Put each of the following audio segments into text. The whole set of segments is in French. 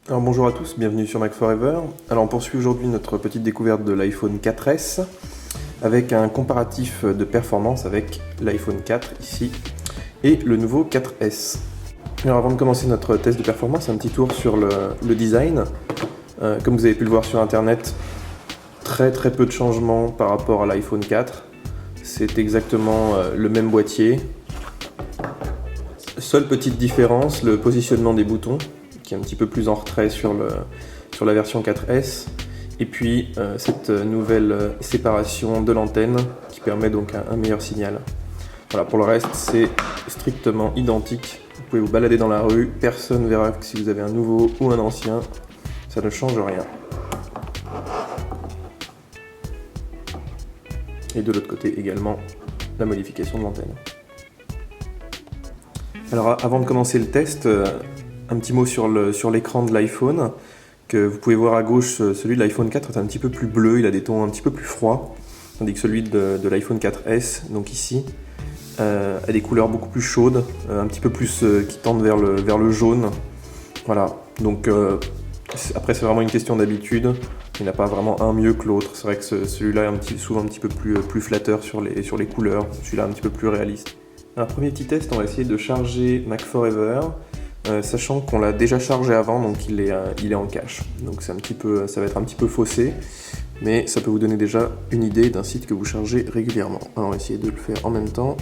Alors bonjour à tous, bienvenue sur Mac Forever. Alors on poursuit aujourd'hui notre petite découverte de l'iPhone 4S avec un comparatif de performance avec l'iPhone 4 ici et le nouveau 4S. Alors avant de commencer notre test de performance, un petit tour sur le design. Comme vous avez pu le voir sur internet, très peu de changements par rapport à l'iPhone 4. C'est exactement le même boîtier. Seule petite différence, le positionnement des boutons, qui est un petit peu plus en retrait sur la version 4S, et puis cette nouvelle séparation de l'antenne qui permet donc un meilleur signal. Voilà, pour le reste, c'est strictement identique. Vous pouvez vous balader dans la rue, personne ne verra que si vous avez un nouveau ou un ancien, ça ne change rien. Et de l'autre côté également, la modification de l'antenne. Alors avant de commencer le test, un petit mot sur l'écran de l'iPhone, que vous pouvez voir à gauche, celui de l'iPhone 4 est un petit peu plus bleu, il a des tons un petit peu plus froids, tandis que celui de l'iPhone 4S, donc ici, a des couleurs beaucoup plus chaudes, un petit peu plus qui tendent vers le jaune. Voilà, donc après c'est vraiment une question d'habitude, il n'y en a pas vraiment un mieux que l'autre. C'est vrai que celui-là est souvent un petit peu plus flatteur sur les couleurs, celui-là un petit peu plus réaliste. Alors premier petit test, on va essayer de charger Mac Forever. Sachant qu'on l'a déjà chargé avant, donc il est en cache. Donc ça va être un petit peu faussé, mais ça peut vous donner déjà une idée d'un site que vous chargez régulièrement. Alors on va essayer de le faire en même temps.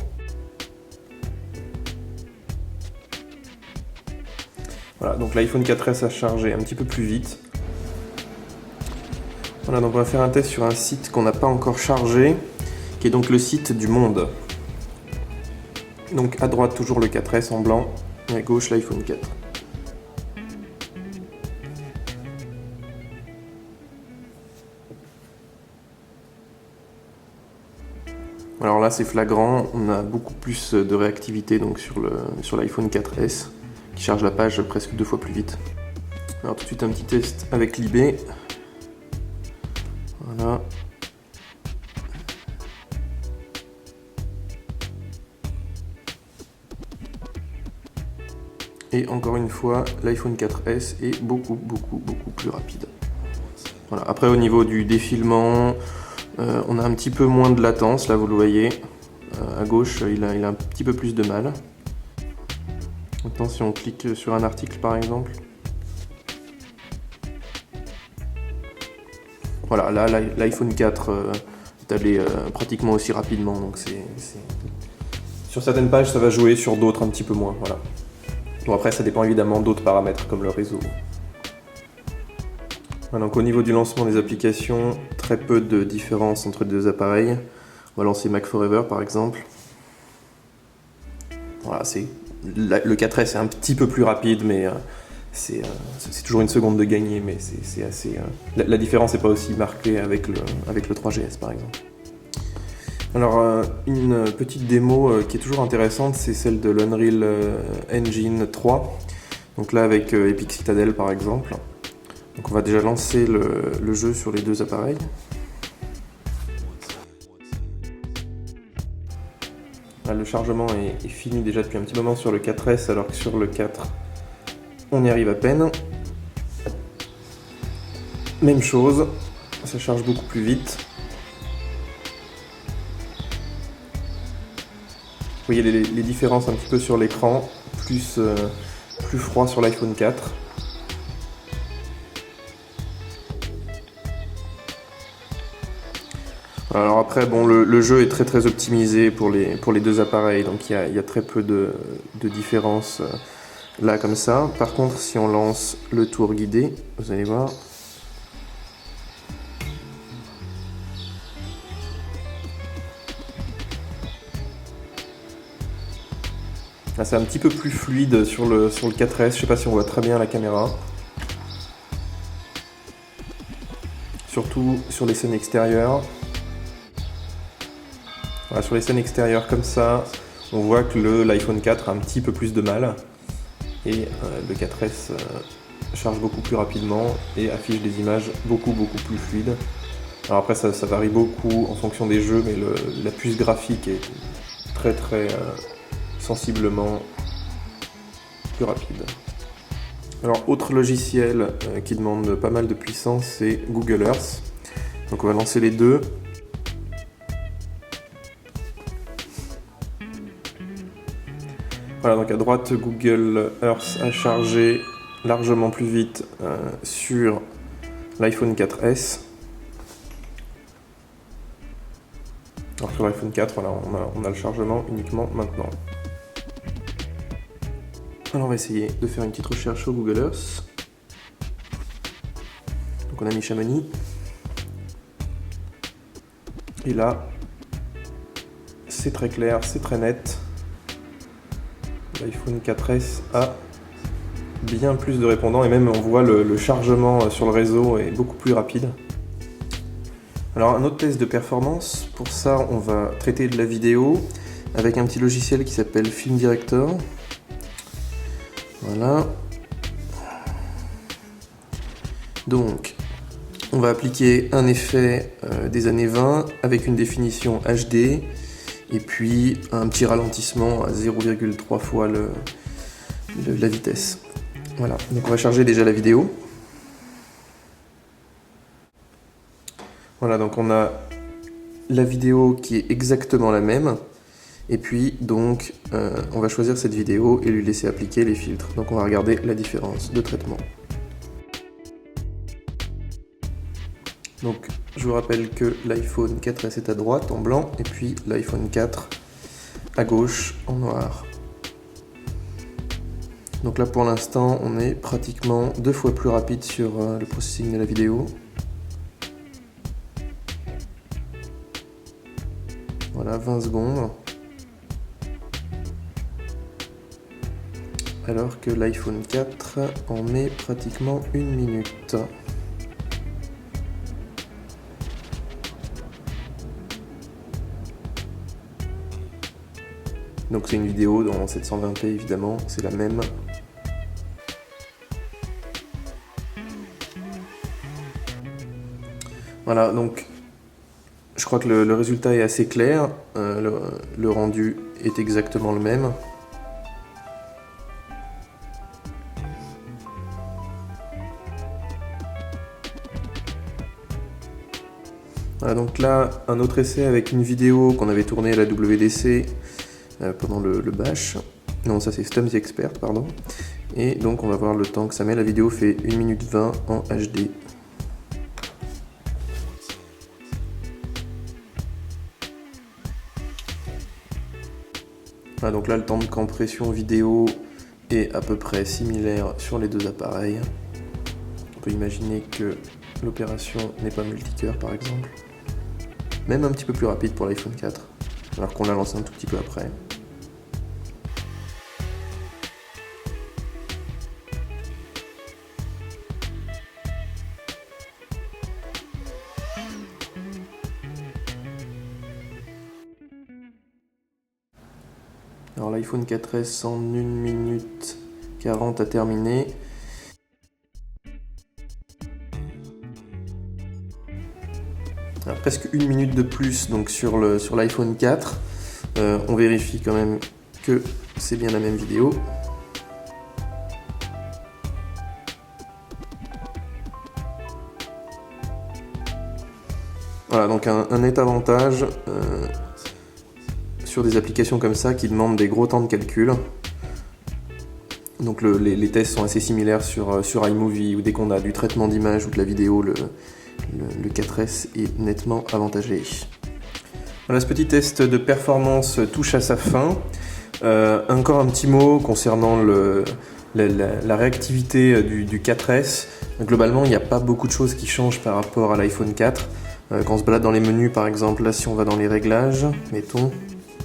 Voilà, donc l'iPhone 4S a chargé un petit peu plus vite. Voilà, donc on va faire un test sur un site qu'on n'a pas encore chargé, qui est donc le site du Monde. Donc à droite toujours le 4S en blanc, et à gauche l'iPhone 4. Alors là c'est flagrant, on a beaucoup plus de réactivité donc sur l'iPhone 4S qui charge la page presque 2 fois plus vite. Alors tout de suite un petit test avec l'IB. Voilà. Et encore une fois, l'iPhone 4S est beaucoup plus rapide. Voilà. Après au niveau du défilement, on a un petit peu moins de latence, là vous le voyez. À gauche, il a un petit peu plus de mal. Maintenant si on clique sur un article par exemple. Voilà, là l'iPhone 4 est allé pratiquement aussi rapidement, donc sur certaines pages ça va jouer, sur d'autres un petit peu moins. Voilà. Bon après ça dépend évidemment d'autres paramètres comme le réseau. Voilà, donc au niveau du lancement des applications, très peu de différence entre les deux appareils. On va lancer Mac Forever par exemple. Voilà, le 4S est un petit peu plus rapide, mais c'est toujours une seconde de gagner, mais c'est assez. La différence n'est pas aussi marquée avec le 3GS par exemple. Alors une petite démo qui est toujours intéressante, c'est celle de l'Unreal Engine 3. Donc là avec Epic Citadel par exemple. Donc on va déjà lancer le jeu sur les deux appareils. Là, le chargement est fini déjà depuis un petit moment sur le 4S, alors que sur le 4 on y arrive à peine. Même chose, ça charge beaucoup plus vite. Vous voyez les différences un petit peu sur l'écran, plus froid sur l'iPhone 4. Alors après, bon, le jeu est très optimisé pour les deux appareils, donc il y a très peu de différence là comme ça. Par contre, si on lance le tour guidé, vous allez voir. Là, c'est un petit peu plus fluide sur le 4S, je sais pas si on voit très bien la caméra. Surtout sur les scènes extérieures. Voilà, sur les scènes extérieures comme ça, on voit que l'iPhone 4 a un petit peu plus de mal. Et le 4S charge beaucoup plus rapidement et affiche des images beaucoup plus fluides. Alors après ça varie beaucoup en fonction des jeux, mais la puce graphique est très sensiblement plus rapide. Alors, autre logiciel qui demande pas mal de puissance, c'est Google Earth. Donc on va lancer les deux. Voilà, donc à droite, Google Earth a chargé largement plus vite sur l'iPhone 4S. Alors sur l'iPhone 4, voilà, on a le chargement uniquement maintenant. Alors on va essayer de faire une petite recherche sur Google Earth. Donc on a mis Chamonix. Et là, c'est très clair, c'est très net. L'iPhone 4S a bien plus de répondants et même on voit le chargement sur le réseau est beaucoup plus rapide. Alors un autre test de performance, pour ça on va traiter de la vidéo avec un petit logiciel qui s'appelle Film Director. Voilà. Donc on va appliquer un effet des années 20 avec une définition HD et puis un petit ralentissement à 0,3 fois la vitesse. Voilà, donc on va charger déjà la vidéo. Voilà, donc on a la vidéo qui est exactement la même. Et puis donc on va choisir cette vidéo et lui laisser appliquer les filtres. Donc on va regarder la différence de traitement. Donc je vous rappelle que l'iPhone 4S est à droite en blanc et puis l'iPhone 4 à gauche en noir. Donc là pour l'instant on est pratiquement 2 fois plus rapide sur le processing de la vidéo. Voilà, 20 secondes. Alors que l'iPhone 4 en met pratiquement 1 minute. Donc c'est une vidéo dans 720p évidemment, c'est la même. Voilà, donc je crois que le résultat est assez clair, le rendu est exactement le même. Voilà, donc là, un autre essai avec une vidéo qu'on avait tournée à la WDC pendant le bash. Non, ça c'est Stump the Expert, pardon. Et donc on va voir le temps que ça met. La vidéo fait 1 minute 20 en HD. Voilà, donc là le temps de compression vidéo est à peu près similaire sur les deux appareils. On peut imaginer que l'opération n'est pas multicœur par exemple. Même un petit peu plus rapide pour l'iPhone 4, alors qu'on l'a lancé un tout petit peu après. Alors l'iPhone 4S en 1 minute 40 a terminé. Alors, presque 1 minute de plus donc sur l'iPhone 4. On vérifie quand même que c'est bien la même vidéo. Voilà, donc un net avantage sur des applications comme ça qui demandent des gros temps de calcul. Donc les tests sont assez similaires sur iMovie, ou dès qu'on a du traitement d'image ou de la vidéo, le 4S est nettement avantagé. Voilà, ce petit test de performance touche à sa fin. Encore un petit mot concernant la réactivité du 4S. Globalement, il n'y a pas beaucoup de choses qui changent par rapport à l'iPhone 4. Quand on se balade dans les menus, par exemple, là si on va dans les réglages, mettons,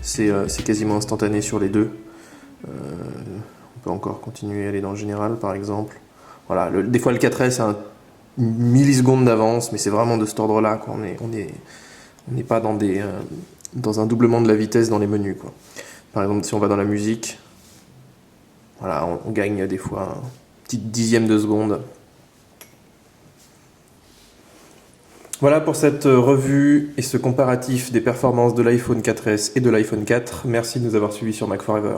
c'est quasiment instantané sur les deux. On peut encore continuer à aller dans le général, par exemple. Voilà, des fois le 4S a une milliseconde d'avance, mais c'est vraiment de cet ordre-là, quoi. On n'est pas dans un doublement de la vitesse dans les menus, quoi. Par exemple, si on va dans la musique, voilà, on gagne des fois un petit dixième de seconde. Voilà pour cette revue et ce comparatif des performances de l'iPhone 4S et de l'iPhone 4. Merci de nous avoir suivis sur Mac Forever.